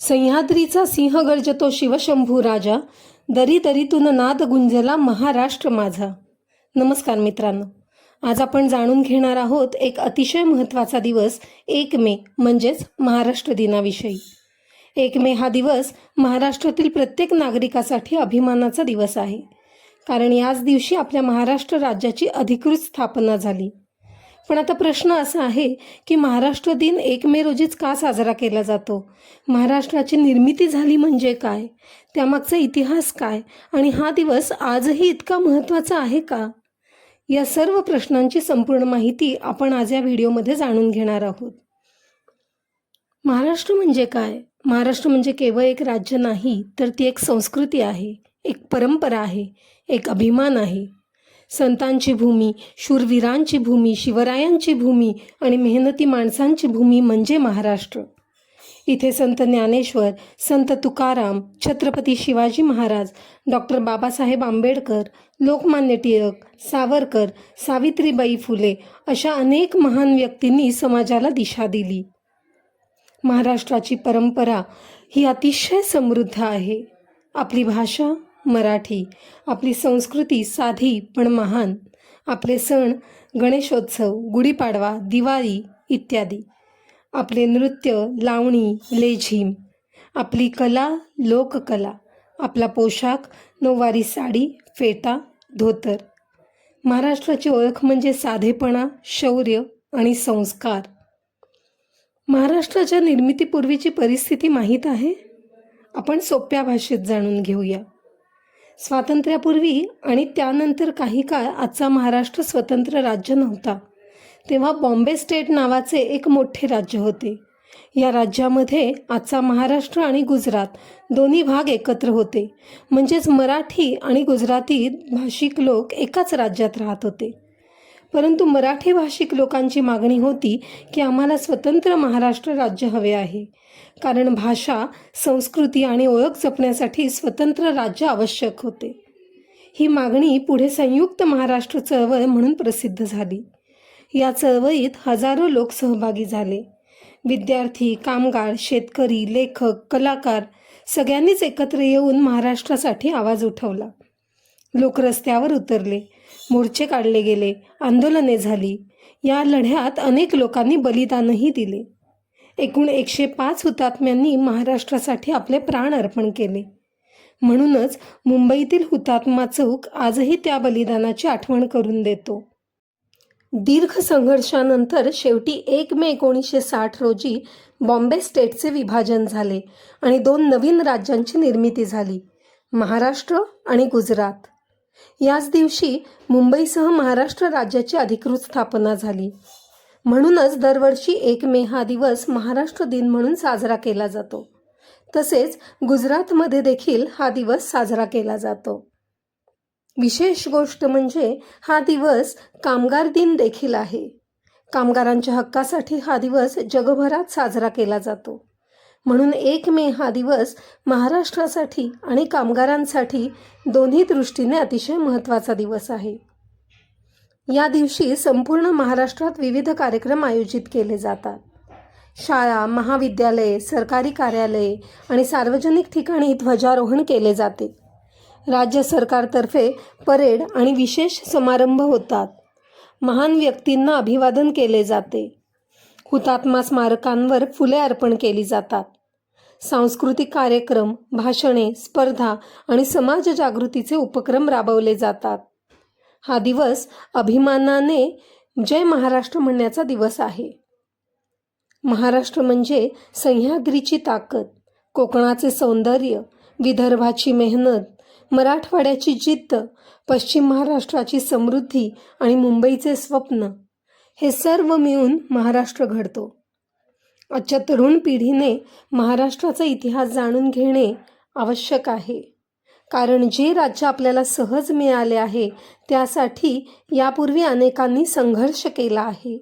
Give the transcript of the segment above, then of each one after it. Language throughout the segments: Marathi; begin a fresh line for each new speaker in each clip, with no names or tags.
सह्याद्रीचा सिंह गर्जतो शिवशंभू राजा, दरी दरीतून नाद गुंजला महाराष्ट्र माझा. नमस्कार मित्रांनो, आज आपण जाणून घेणार आहोत एक अतिशय महत्त्वाचा दिवस 1 मे म्हणजेच महाराष्ट्र दिनाविषयी. 1 मे हा दिवस महाराष्ट्रातील प्रत्येक नागरिकासाठी अभिमानाचा दिवस आहे, कारण याच दिवशी आपल्या महाराष्ट्र राज्याची अधिकृत स्थापना झाली. पण आता प्रश्न असा आहे की महाराष्ट्र दिन 1 मे रोजीच का साजरा केला जातो? महाराष्ट्राची निर्मिती झाली म्हणजे काय? त्यामागचा इतिहास काय? आणि हा दिवस आजही इतका महत्त्वाचा आहे का? या सर्व प्रश्नांची संपूर्ण माहिती आपण आज या व्हिडिओमध्ये जाणून घेणार आहोत. महाराष्ट्र म्हणजे काय? महाराष्ट्र म्हणजे केवळ एक राज्य नाही, तर ती एक संस्कृती आहे, एक परंपरा आहे, एक अभिमान आहे. संतांची भूमी, शूरवीरांची भूमी, शिवरायांची भूमी आणि मेहनती माणसांची भूमी म्हणजे महाराष्ट्र. इथे संत ज्ञानेश्वर, संत तुकाराम, छत्रपती शिवाजी महाराज, डॉक्टर बाबासाहेब आंबेडकर, लोकमान्य टिळक, सावरकर, सावित्रीबाई फुले अशा अनेक महान व्यक्तींनी समाजाला दिशा दिली. महाराष्ट्राची परंपरा ही अतिशय समृद्ध आहे. आपली भाषा मराठी, आपली संस्कृती साधी पण महान, आपले सण गणेशोत्सव, गुढीपाडवा, दिवाळी इत्यादी, आपले नृत्य, लावणी, लेझीम, आपली कला, लोककला, आपला पोशाख नऊवारी साडी, फेटा, धोतर. महाराष्ट्राची ओळख म्हणजे साधेपणा, शौर्य आणि संस्कार. महाराष्ट्राच्या निर्मितीपूर्वीची परिस्थिती माहीत आहे? आपण सोप्या भाषेत जाणून घेऊया. स्वातंत्र्यापूर्वी आणि त्यानंतर काही काळ आजचा महाराष्ट्र स्वतंत्र राज्य नव्हता. तेव्हा बॉम्बे स्टेट नावाचे एक मोठे राज्य होते. या राज्यामध्ये आजचा महाराष्ट्र आणि गुजरात दोन्ही भाग एकत्र होते. म्हणजेच मराठी आणि गुजराती भाषिक लोक एकाच राज्यात राहत होते. परंतु मराठी भाषिक लोकांची मागणी होती की आम्हाला स्वतंत्र महाराष्ट्र राज्य हवे आहे, कारण भाषा, संस्कृती आणि ओळख जपण्यासाठी स्वतंत्र राज्य आवश्यक होते. ही मागणी पुढे संयुक्त महाराष्ट्र चळवळ म्हणून प्रसिद्ध झाली. या चळवळीत हजारो लोक सहभागी झाले. विद्यार्थी, कामगार, शेतकरी, लेखक, कलाकार सगळ्यांनीच एकत्र येऊन महाराष्ट्रासाठी आवाज उठवला. लोक रस्त्यावर उतरले, मोर्चे काढले गेले, आंदोलने झाली. या लढ्यात अनेक लोकांनी बलिदानही दिले. एकूण 105 हुतात्म्यांनी महाराष्ट्रासाठी आपले प्राण अर्पण केले. म्हणूनच मुंबईतील हुतात्मा चौक आजही त्या बलिदानाची आठवण करून देतो. दीर्घ संघर्षानंतर शेवटी 1 मे 1960 रोजी बॉम्बे स्टेटचे विभाजन झाले आणि 2 नवीन राज्यांची निर्मिती झाली, महाराष्ट्र आणि गुजरात. याच दिवशी मुंबईसह महाराष्ट्र राज्याची अधिकृत स्थापना झाली. म्हणूनच दरवर्षी 1 मे हा दिवस महाराष्ट्र दिन म्हणून साजरा केला जातो. तसेच गुजरातमध्ये देखील हा दिवस साजरा केला जातो. विशेष गोष्ट म्हणजे हा दिवस कामगार दिन देखील आहे. कामगारांच्या हक्कासाठी हा दिवस जगभरात साजरा केला जातो. म्हणून 1 मे हा दिवस महाराष्ट्रासाठी आणि कामगारांसाठी दोन्ही दृष्टीने अतिशय महत्त्वाचा दिवस आहे. या दिवशी संपूर्ण महाराष्ट्रात विविध कार्यक्रम आयोजित केले जातात. शाळा, महाविद्यालये, सरकारी कार्यालये आणि सार्वजनिक ठिकाणी ध्वजारोहण केले जाते. राज्य सरकारतर्फे परेड आणि विशेष समारंभ होतात. महान व्यक्तींना अभिवादन केले जाते. हुतात्मा स्मारकांवर फुले अर्पण केली जातात. सांस्कृतिक कार्यक्रम, भाषणे, स्पर्धा आणि समाज जागृतीचे उपक्रम राबवले जातात. हा दिवस अभिमानाने जय महाराष्ट्र म्हणण्याचा दिवस आहे. महाराष्ट्र म्हणजे सह्याद्रीची ताकद, कोकणाचे सौंदर्य, विदर्भाची मेहनत, मराठवाड्याची जिद्द, पश्चिम महाराष्ट्राची समृद्धी आणि मुंबईचे स्वप्न. हे सर्व मिळून महाराष्ट्र घडतो. आजच्या तरुण पिढीने महाराष्ट्राचा इतिहास जाणून घेणे आवश्यक आहे, कारण जे राज्य आपल्याला सहज मिळाले आहे त्यासाठी यापूर्वी अनेकांनी संघर्ष केला आहे.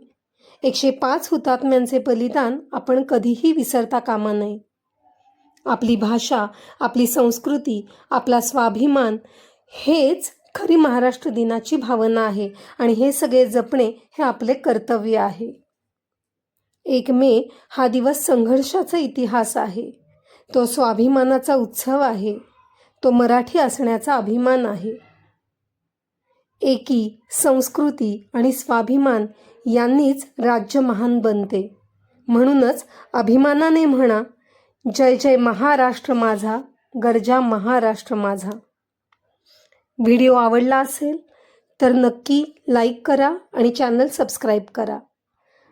105 हुतात्म्यांचे बलिदान आपण कधीही विसरता कामा नये. आपली भाषा, आपली संस्कृती, आपला स्वाभिमान हेच खरी महाराष्ट्र दिनाची भावना आहे आणि हे सगळे जपणे हे आपले कर्तव्य आहे. 1 मे हा दिवस संघर्षाचा इतिहास आहे. तो स्वाभिमानाचा उत्सव आहे. तो मराठी असण्याचा अभिमान आहे. एकी, संस्कृती आणि स्वाभिमान यांनीच राज्य महान बनते. म्हणूनच अभिमानाने म्हणा, जय जय महाराष्ट्र माझा, गर्जा महाराष्ट्र माझा. व्हिडिओ आवडला असेल तर नक्की लाईक करा आणि चॅनल सबस्क्राईब करा.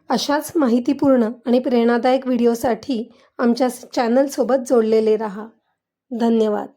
अशाच माहितीपूर्ण आणि प्रेरणादायक व्हिडिओसाठी आमच्या चॅनलसोबत जोडलेले राहा. धन्यवाद.